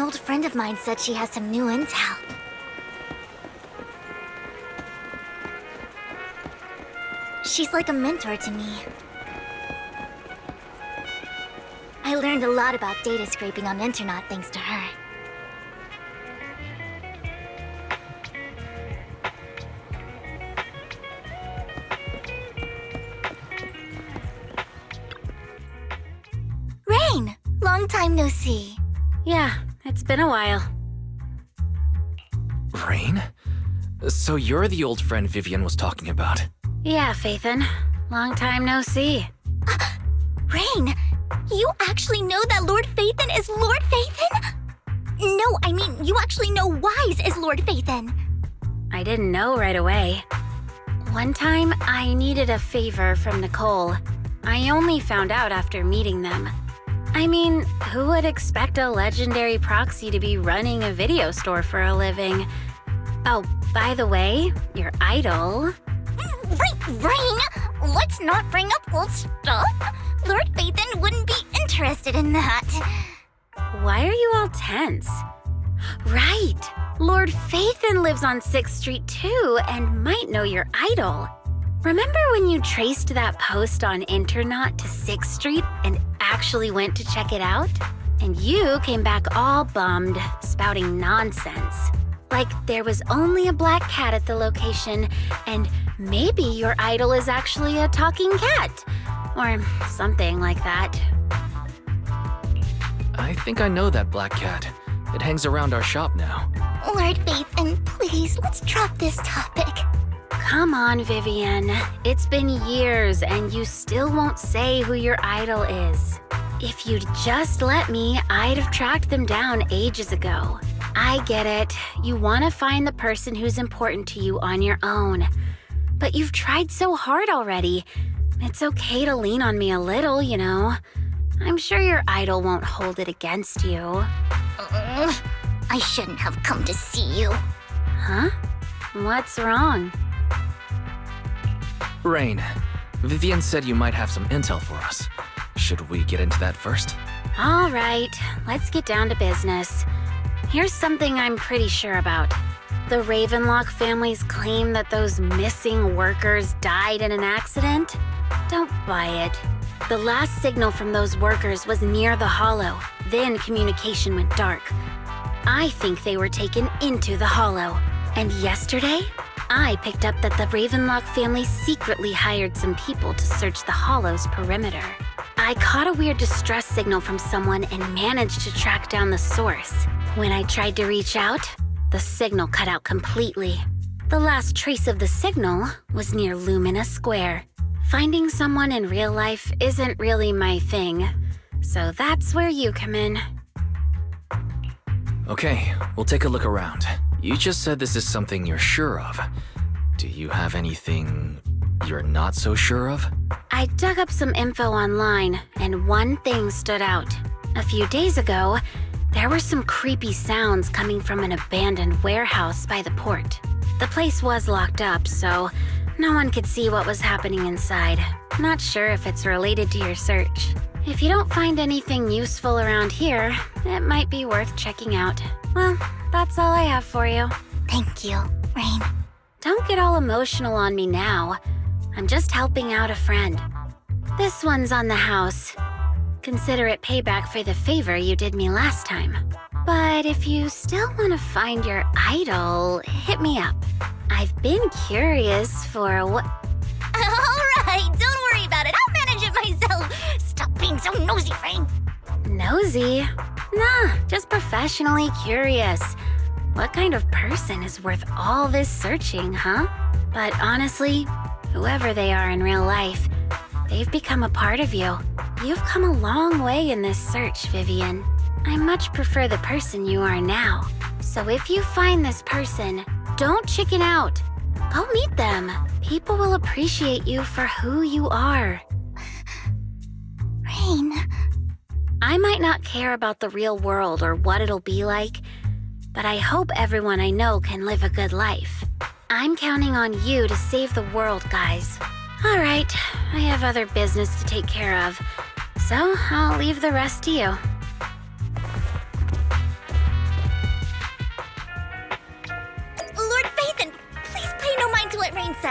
old friend of mine said she has some new intel. She's like a mentor to me. I learned a lot about data scraping on the internet thanks to her. Rain! Long time no see. Yeah, it's been a while. Rain? So you're the old friend Vivian was talking about. Yeah, Phaethon. Long time no see. Rain! You actually know that Lord Phaethon is Lord Phaethon? No, I mean, you actually know Wise is Lord Phaethon. I didn't know right away. One time, I needed a favor from Nicole. I only found out after meeting them. I mean, who would expect a legendary proxy to be running a video store for a living? Oh, by the way, your idol... Rain! Let's not bring up old stuff. Lord Phaethon wouldn't be interested in that. Why are you all tense? Right! Lord Phaethon lives on 6th Street too and might know your idol. Remember when you traced that post on Internet to 6th Street and actually went to check it out? And you came back all bummed, spouting nonsense. Like there was only a black cat at the location, and maybe your idol is actually a talking cat. Or something like that. I think I know that black cat. It hangs around our shop now. Lord Phaethon, please, let's drop this topic. Come on, Vivian. It's been years and you still won't say who your idol is. If you'd just let me, I'd have tracked them down ages ago. I get it. You want to find the person who's important to you on your own. But you've tried so hard already. It's okay to lean on me a little, you know. I'm sure your idol won't hold it against you. I shouldn't have come to see you. Huh? What's wrong? Rain, Vivian said you might have some intel for us. Should we get into that first? All right, let's get down to business. Here's something I'm pretty sure about. The Ravenlock family's claim that those missing workers died in an accident? Don't buy it. The last signal from those workers was near the Hollow. Then communication went dark. I think they were taken into the Hollow. And yesterday, I picked up that the Ravenlock family secretly hired some people to search the Hollow's perimeter. I caught a weird distress signal from someone and managed to track down the source. When I tried to reach out, the signal cut out completely. The last trace of the signal was near Lumina Square. Finding someone in real life isn't really my thing, so that's where you come in. Okay, we'll take a look around. You just said this is something you're sure of. Do you have anything you're not so sure of? I dug up some info online, and one thing stood out. A few days ago, there were some creepy sounds coming from an abandoned warehouse by the port. The place was locked up, so no one could see what was happening inside. Not sure if it's related to your search. If you don't find anything useful around here, it might be worth checking out. Well, that's all I have for you. Thank you, Rain. Don't get all emotional on me now. I'm just helping out a friend. This one's on the house. Consider it payback for the favor you did me last time. But if you still want to find your idol, hit me up. I've been curious for what... All right, don't worry about it. I'll manage it myself. Stop being so nosy, Rain. Nosy? Nah, just professionally curious. What kind of person is worth all this searching, huh? But honestly, whoever they are in real life, they've become a part of you. You've come a long way in this search, Vivian. I much prefer the person you are now. So if you find this person, don't chicken out. Go meet them. People will appreciate you for who you are. Rain. I might not care about the real world or what it'll be like, but I hope everyone I know can live a good life. I'm counting on you to save the world, guys. All right, I have other business to take care of, so I'll leave the rest to you.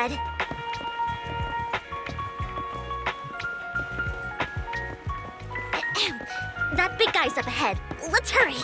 said. That big guy's up ahead. Let's hurry.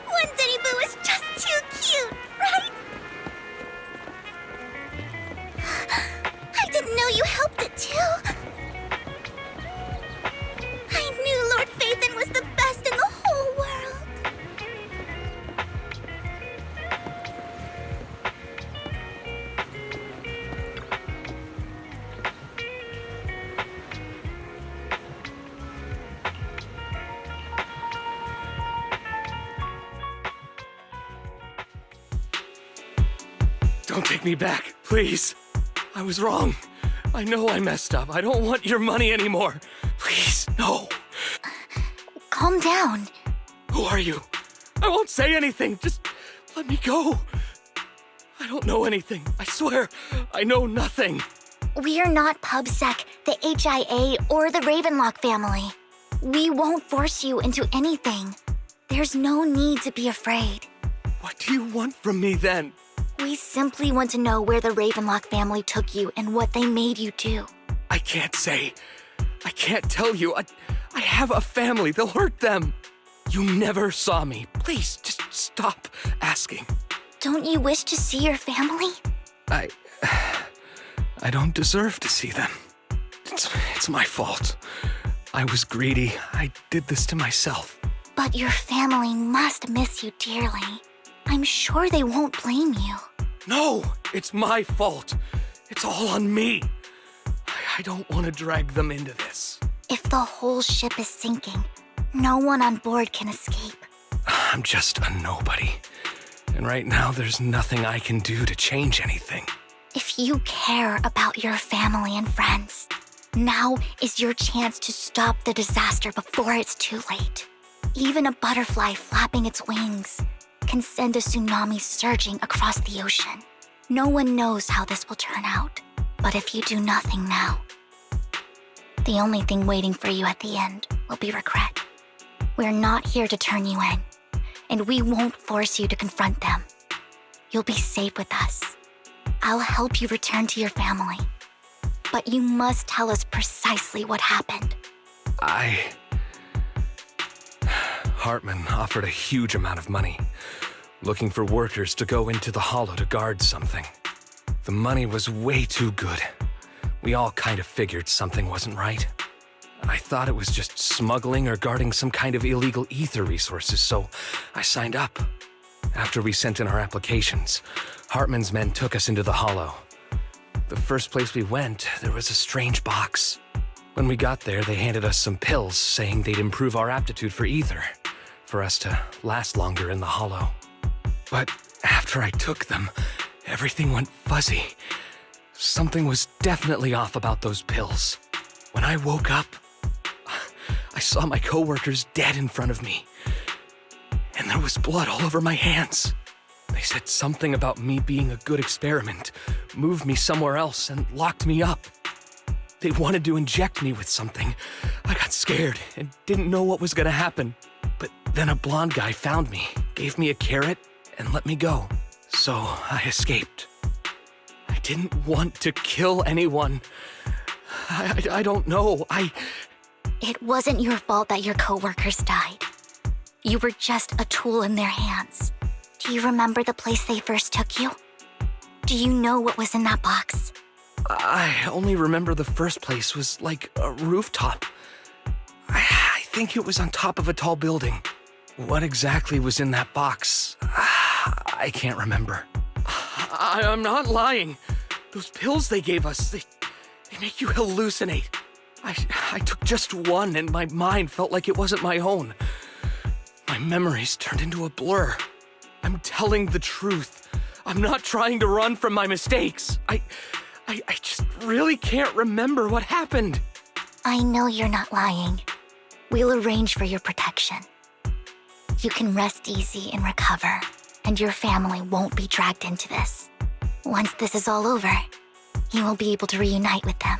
One-Dennyboo is just too cute, right? I didn't know you helped it too. I knew Lord Phaethon was the best in the whole world. Don't take me back, please. I was wrong. I know I messed up. I don't want your money anymore. Please, no. Calm down. Who are you? I won't say anything. Just let me go. I don't know anything. I swear, I know nothing. We're not PubSec, the HIA, or the Ravenlock family. We won't force you into anything. There's no need to be afraid. What do you want from me then? We simply want to know where the Ravenlock family took you and what they made you do. I can't say. I can't tell you. I have a family. They'll hurt them. You never saw me. Please, just stop asking. Don't you wish to see your family? I don't deserve to see them. It's my fault. I was greedy. I did this to myself. But your family must miss you dearly. I'm sure they won't blame you. No, it's my fault. It's all on me. I don't want to drag them into this. If the whole ship is sinking, no one on board can escape. I'm just a nobody. And right now, there's nothing I can do to change anything. If you care about your family and friends, now is your chance to stop the disaster before it's too late. Even a butterfly flapping its wings can send a tsunami surging across the ocean. No one knows how this will turn out, but if you do nothing now, the only thing waiting for you at the end will be regret. We're not here to turn you in, and we won't force you to confront them. You'll be safe with us. I'll help you return to your family, but you must tell us precisely what happened. Hartman offered a huge amount of money, looking for workers to go into the hollow to guard something. The money was way too good. We all kind of figured something wasn't right. I thought it was just smuggling or guarding some kind of illegal ether resources, so I signed up. After we sent in our applications, Hartman's men took us into the hollow. The first place we went, there was a strange box. When we got there, they handed us some pills, saying they'd improve our aptitude for ether, for us to last longer in the hollow. But after I took them, everything went fuzzy. Something was definitely off about those pills. When I woke up, I saw my coworkers dead in front of me. And there was blood all over my hands. They said something about me being a good experiment, moved me somewhere else, and locked me up. They wanted to inject me with something. I got scared and didn't know what was gonna happen. But Then a blonde guy found me, gave me a carrot, and let me go. So I escaped. I didn't want to kill anyone. I don't know. It wasn't your fault that your coworkers died. You were just a tool in their hands. Do you remember the place they first took you? Do you know what was in that box? I only remember the first place was like a rooftop. I think it was on top of a tall building. What exactly was in that box? I can't remember. I'm not lying. Those pills they gave us, they make you hallucinate. I took just one and my mind felt like it wasn't my own. My memories turned into a blur. I'm telling the truth. I'm not trying to run from my mistakes. I just really can't remember what happened. I know you're not lying. We'll arrange for your protection. You can rest easy and recover, and your family won't be dragged into this. Once this is all over, you will be able to reunite with them.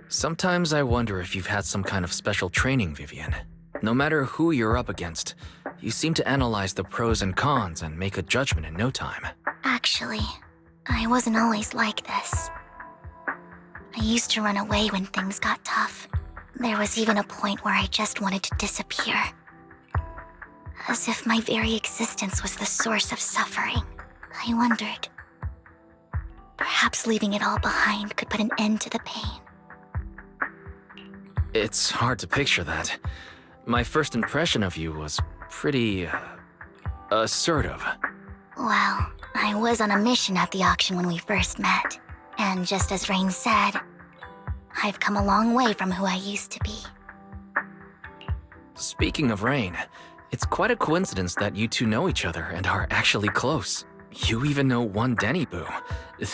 Sometimes I wonder if you've had some kind of special training, Vivian. No matter who you're up against, you seem to analyze the pros and cons and make a judgment in no time. Actually, I wasn't always like this. I used to run away when things got tough. There was even a point where I just wanted to disappear. As if my very existence was the source of suffering. I wondered. Perhaps leaving it all behind could put an end to the pain. It's hard to picture that. My first impression of you was pretty, assertive. Well, I was on a mission at the auction when we first met. And just as Rain said, I've come a long way from who I used to be. Speaking of Rain, it's quite a coincidence that you two know each other and are actually close. You even know One-Dennyboo.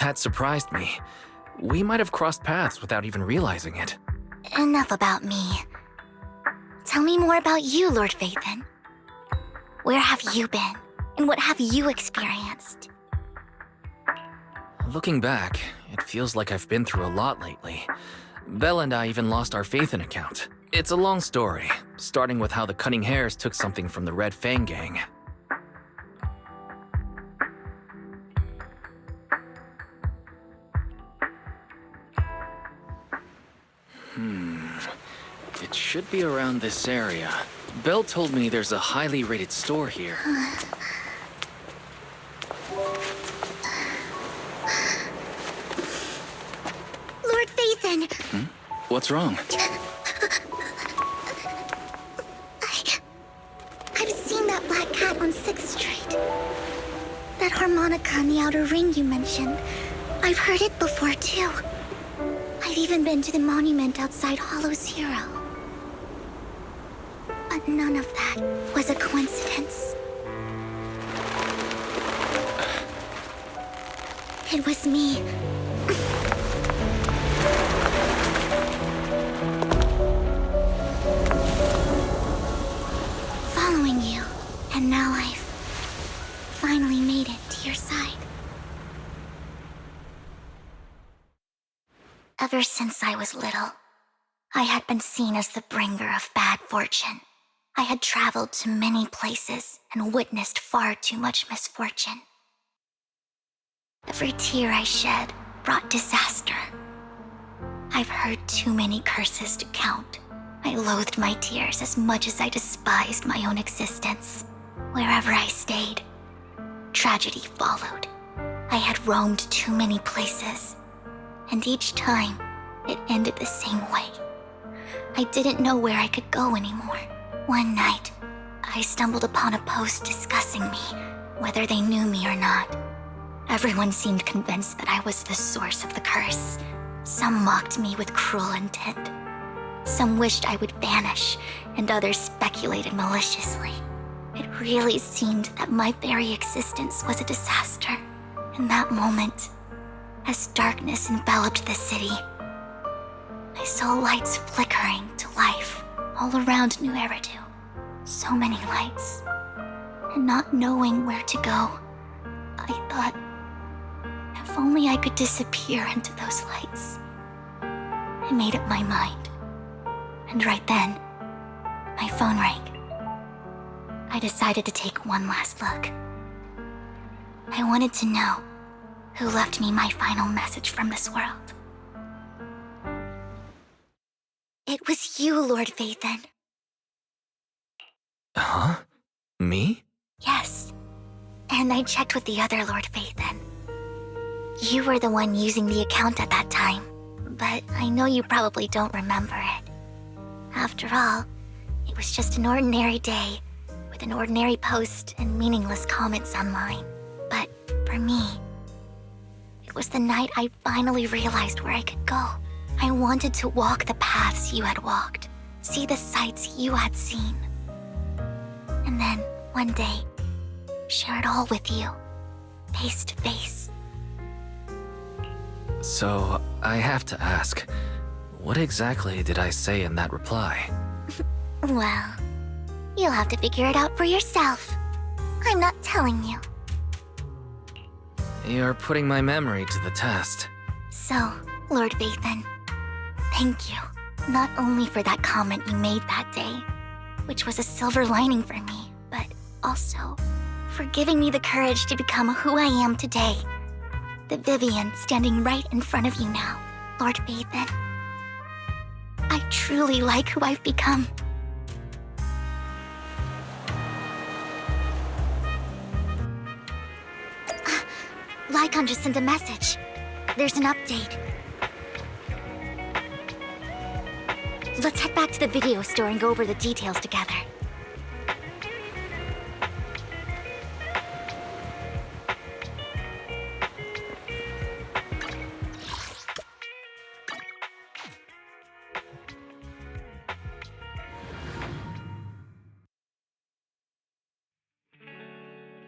That surprised me. We might have crossed paths without even realizing it. Enough about me. Tell me more about you, Lord Phaethon. Where have you been? And what have you experienced? Looking back, it feels like I've been through a lot lately. Belle and I even lost our Phaethon account. It's a long story, starting with how the Cunning Hares took something from the Red Fang gang. It should be around this area. Belle told me there's a highly rated store here. Lord Phaethon! What's wrong? I've seen that black cat on 6th Street. That harmonica in the outer ring you mentioned. I've heard it before, too. I've even been to the monument outside Hollow Zero. But none of that was a coincidence. It was me. Following you, and now I've finally made it to your side. Ever since I was little, I had been seen as the bringer of bad fortune. I had traveled to many places and witnessed far too much misfortune. Every tear I shed brought disaster. I've heard too many curses to count. I loathed my tears as much as I despised my own existence. Wherever I stayed, tragedy followed. I had roamed too many places, and each time, it ended the same way. I didn't know where I could go anymore. One night, I stumbled upon a post discussing me, whether they knew me or not. Everyone seemed convinced that I was the source of the curse. Some mocked me with cruel intent. Some wished I would vanish, and others speculated maliciously. It really seemed that my very existence was a disaster. In that moment, as darkness enveloped the city, I saw lights flickering to life all around New Eridu. So many lights. And not knowing where to go, I thought, if only I could disappear into those lights. I made up my mind. And right then, my phone rang. I decided to take one last look. I wanted to know who left me my final message from this world. It was you, Lord Phaethon. Huh? Me? Yes. And I checked with the other Lord Phaethon. You were the one using the account at that time, but I know you probably don't remember it. After all, it was just an ordinary day, with an ordinary post and meaningless comments online. But for me, it was the night I finally realized where I could go. I wanted to walk the paths you had walked, see the sights you had seen. And then, one day, share it all with you, face to face. So, I have to ask, what exactly did I say in that reply? Well, you'll have to figure it out for yourself. I'm not telling you. You're putting my memory to the test. So, Lord Phaethon, thank you. Not only for that comment you made that day, which was a silver lining for me, but also for giving me the courage to become who I am today. The Vivian standing right in front of you now, Lord Phaethon. I truly like who I've become. Lycon just sent a message. There's an update. Let's head back to the video store and go over the details together.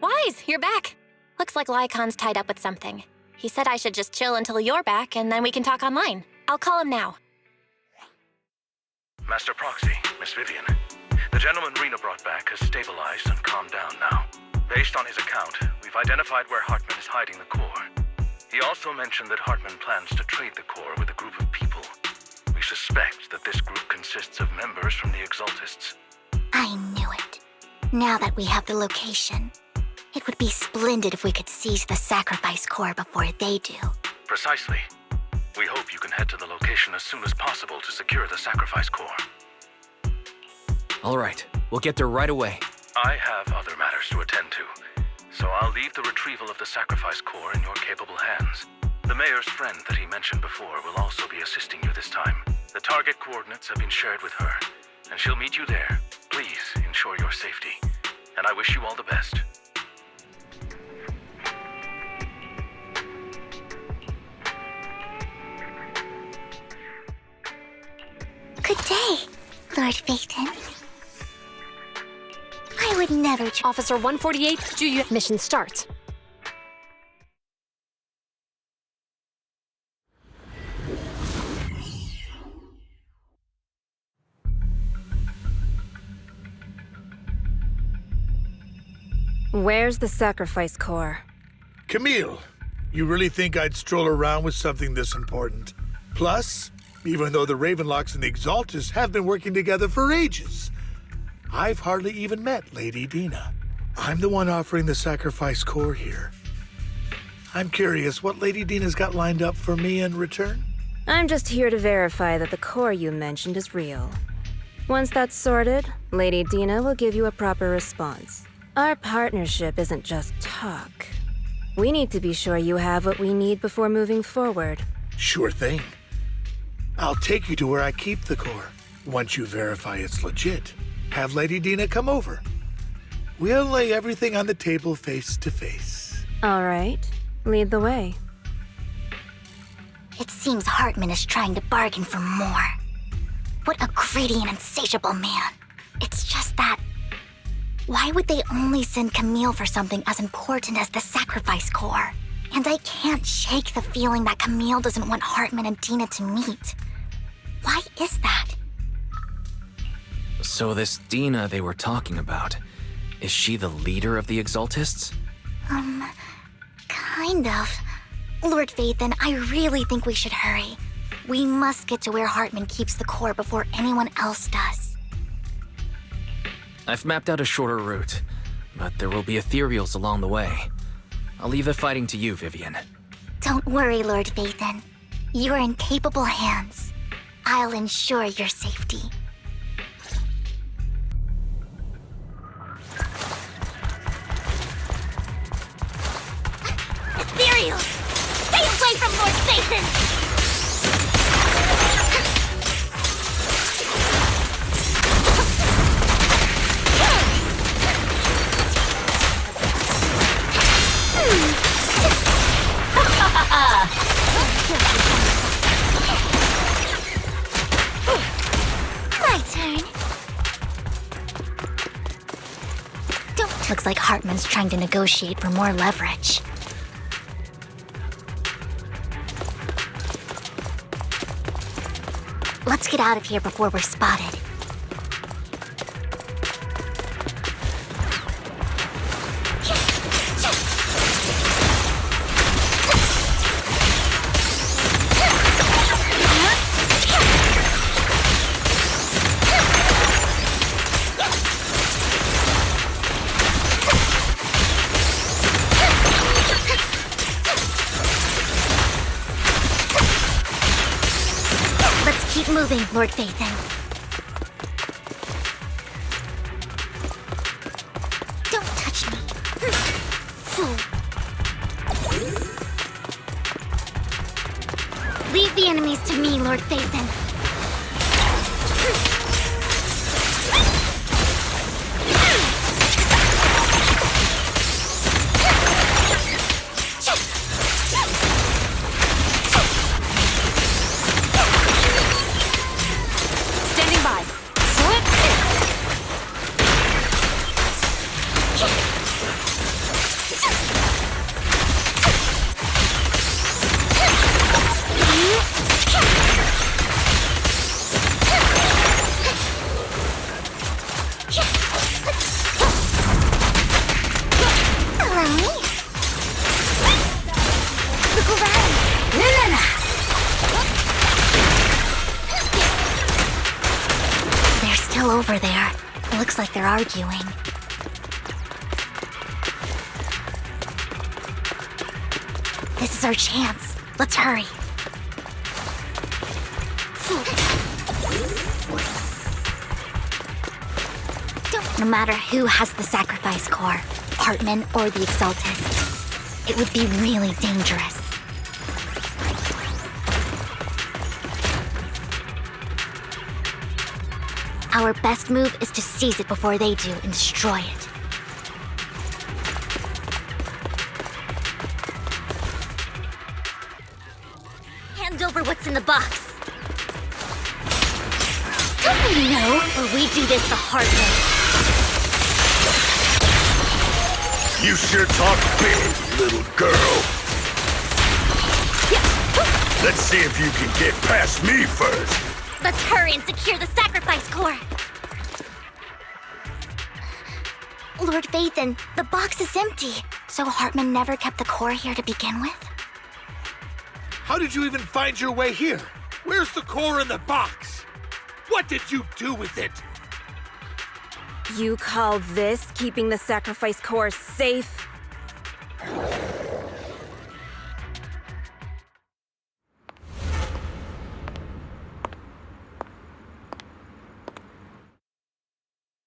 Wise, you're back. Looks like Lycon's tied up with something. He said I should just chill until you're back, and then we can talk online. I'll call him now. Master Proxy, Miss Vivian. The gentleman Rena brought back has stabilized and calmed down now. Based on his account, we've identified where Hartman is hiding the core. He also mentioned that Hartman plans to trade the core with a group of people. We suspect that this group consists of members from the Exaltists. I knew it. Now that we have the location, it would be splendid if we could seize the sacrifice core before they do. Precisely. We hope you can head to the location as soon as possible to secure the sacrifice core. All right, we'll get there right away. I have other matters to attend to, so I'll leave the retrieval of the sacrifice core in your capable hands. The mayor's friend that he mentioned before will also be assisting you this time. The target coordinates have been shared with her, and she'll meet you there. Please ensure your safety, and I wish you all the best. Good day, Lord Phaethon. I would never Officer 148, Juliet mission starts. Where's the sacrifice core? Camille, you really think I'd stroll around with something this important? Plus, even though the Ravenlocks and the Exaltists have been working together for ages, I've hardly even met Lady Dina. I'm the one offering the sacrifice core here. I'm curious what Lady Dina's got lined up for me in return? I'm just here to verify that the core you mentioned is real. Once that's sorted, Lady Dina will give you a proper response. Our partnership isn't just talk. We need to be sure you have what we need before moving forward. Sure thing. I'll take you to where I keep the core. Once you verify it's legit, have Lady Dina come over. We'll lay everything on the table face to face. All right, lead the way. It seems Hartman is trying to bargain for more. What a greedy and insatiable man. It's just that... why would they only send Camille for something as important as the sacrifice core? And I can't shake the feeling that Camille doesn't want Hartman and Dina to meet. Why is that? So this Dina they were talking about, is she the leader of the Exaltists? Kind of. Lord Phaethon, I really think we should hurry. We must get to where Hartman keeps the core before anyone else does. I've mapped out a shorter route, but there will be ethereals along the way. I'll leave the fighting to you, Vivian. Don't worry, Lord Vathan. You're in capable hands. I'll ensure your safety. Ethereal! Stay away from Lord Vathan! My turn. Looks like Hartman's trying to negotiate for more leverage. Let's get out of here before we're spotted. Keep moving, Lord Vathan. Don't touch me. Fool. Leave the enemies to me, Lord Vathan. Over there. It looks like they're arguing. This is our chance. Let's hurry. No matter who has the sacrifice core, Hartman or the Exaltists, it would be really dangerous. Our best move is to seize it before they do and destroy it. Hand over what's in the box. Don't we know, or we do this the hard way? You sure talk big, little girl. Let's see if you can get past me first. Let's hurry and secure the sacrifice core. Lord Vathan, the box is empty. So Hartman never kept the core here to begin with? How did you even find your way here? Where's the core in the box? What did you do with it? You call this keeping the sacrifice core safe?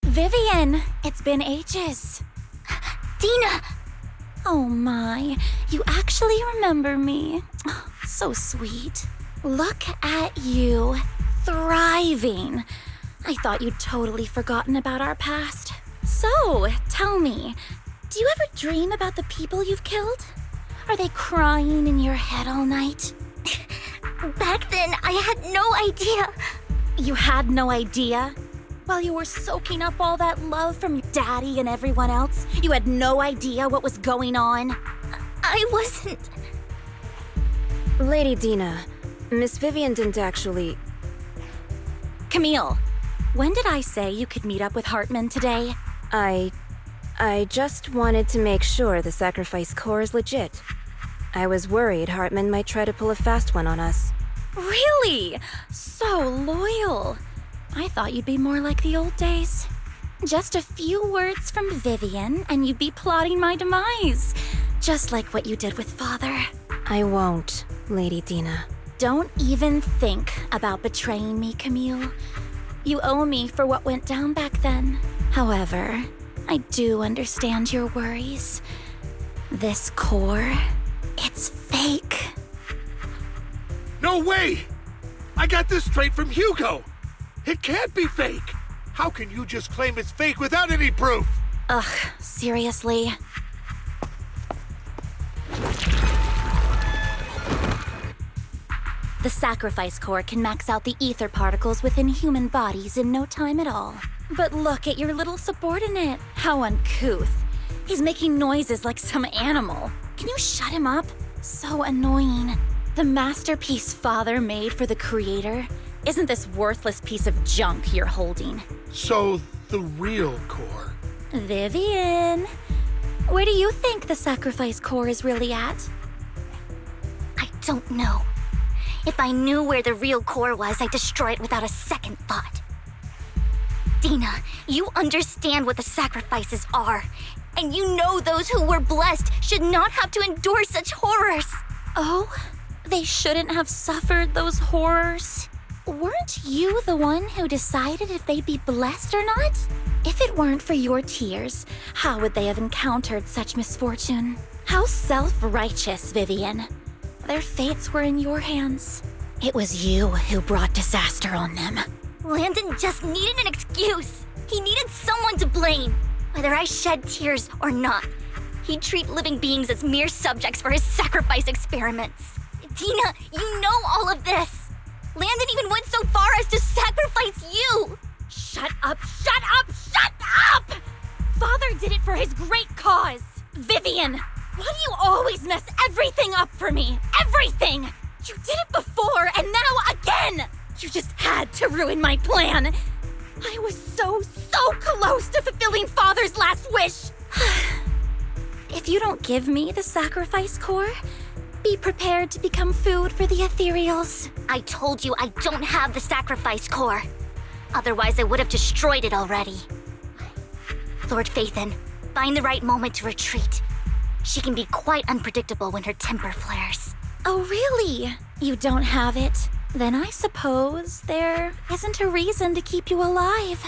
Vivian, it's been ages. Dina! Oh my, you actually remember me. Oh, so sweet. Look at you, thriving. I thought you'd totally forgotten about our past. So, tell me, do you ever dream about the people you've killed? Are they crying in your head all night? Back then, I had no idea. You had no idea? While you were soaking up all that love from your daddy and everyone else, you had no idea what was going on? I wasn't... Lady Dina, Miss Vivian didn't actually... Camille, when did I say you could meet up with Hartman today? I just wanted to make sure the sacrifice core is legit. I was worried Hartman might try to pull a fast one on us. Really? So loyal. I thought you'd be more like the old days. Just a few words from Vivian, and you'd be plotting my demise. Just like what you did with Father. I won't, Lady Dina. Don't even think about betraying me, Camille. You owe me for what went down back then. However, I do understand your worries. This core, it's fake. No way! I got this straight from Hugo! It can't be fake! How can you just claim it's fake without any proof? Ugh, seriously? The sacrifice core can max out the ether particles within human bodies in no time at all. But look at your little subordinate. How uncouth. He's making noises like some animal. Can you shut him up? So annoying. The masterpiece Father made for the creator isn't this worthless piece of junk you're holding. So, the real core. Vivian, where do you think the sacrifice core is really at? I don't know. If I knew where the real core was, I'd destroy it without a second thought. Dina, you understand what the sacrifices are. And you know those who were blessed should not have to endure such horrors. Oh, they shouldn't have suffered those horrors. Weren't you the one who decided if they'd be blessed or not? If it weren't for your tears, how would they have encountered such misfortune? How self-righteous, Vivian. Their fates were in your hands. It was you who brought disaster on them. Landon just needed an excuse. He needed someone to blame. Whether I shed tears or not, he'd treat living beings as mere subjects for his sacrifice experiments. Dina, you know all of this. Landon even went so far as to sacrifice you. Shut up, shut up, shut up! Father did it for his great cause. Vivian, why do you always mess everything up for me? Everything! You did it before, and now again! You just had to ruin my plan. I was so close to fulfilling Father's last wish. If you don't give me the sacrifice core, be prepared to become food for the ethereals. I told you I don't have the sacrifice core. Otherwise, I would have destroyed it already. Lord Phaethon, find the right moment to retreat. She can be quite unpredictable when her temper flares. Oh, really? You don't have it? Then I suppose there isn't a reason to keep you alive.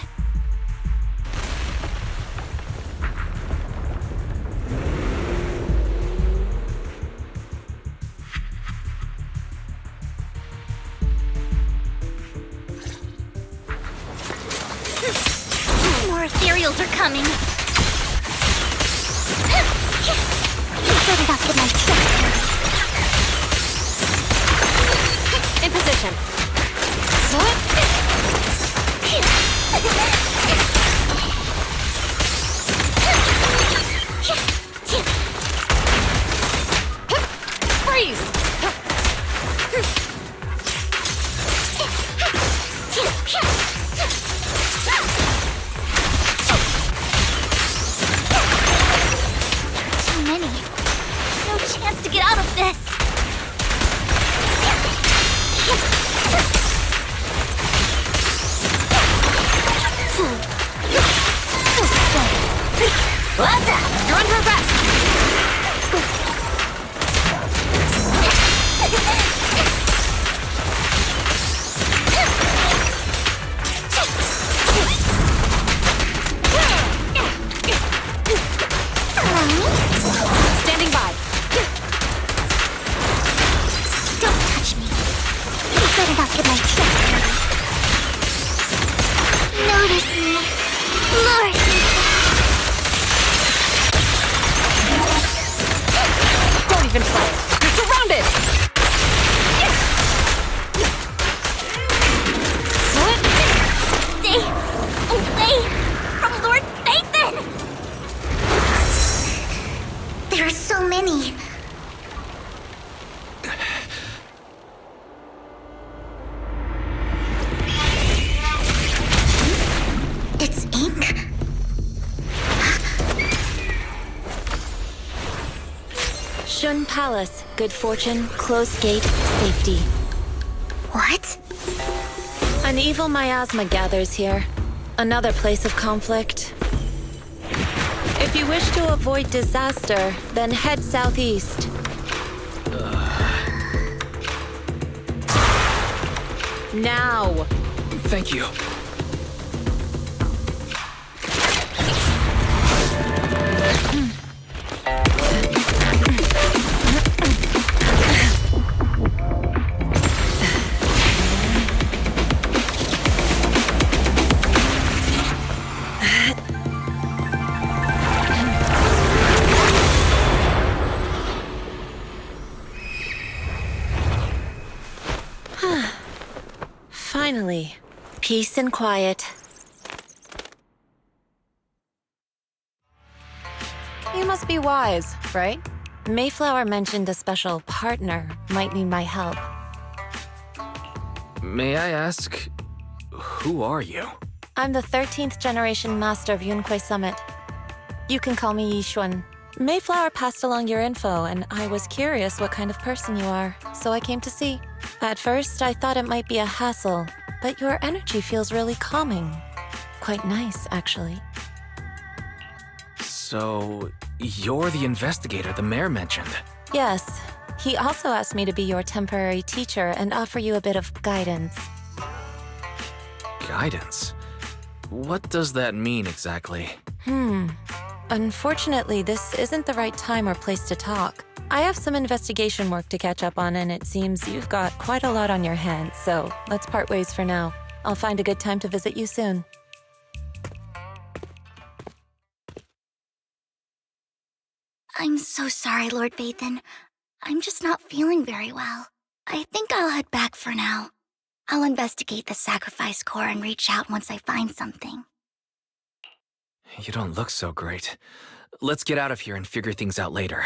More ethereals are coming. You better not get my tricks dirty. In position. Freeze! Too many. No chance to get out of this. You're under arrest! Standing by. Don't touch me. You better not get my tricks dirty. Notice me, Lord. Don't even try it. You're surrounded! Stay away from Lord Phaethon! There are so many. It's ink. Shun Palace, good fortune, closed gate, safety. What? An evil miasma gathers here. Another place of conflict. If you wish to avoid disaster, then head southeast. Now! Thank you. Finally, peace and quiet. You must be wise, right? Mayflower mentioned a special partner might need my help. May I ask, who are you? I'm the 13th generation master of Yunquei Summit. You can call me Yixuan. Mayflower passed along your info, and I was curious what kind of person you are, so I came to see. At first, I thought it might be a hassle, but your energy feels really calming. Quite nice, actually. So, you're the investigator the mayor mentioned. Yes. He also asked me to be your temporary teacher and offer you a bit of guidance. Guidance? What does that mean exactly? Unfortunately, this isn't the right time or place to talk. I have some investigation work to catch up on, and it seems you've got quite a lot on your hands, so let's part ways for now. I'll find a good time to visit you soon. I'm so sorry, Lord Vathan. I'm just not feeling very well. I think I'll head back for now. I'll investigate the sacrifice core and reach out once I find something. You don't look so great. Let's get out of here and figure things out later.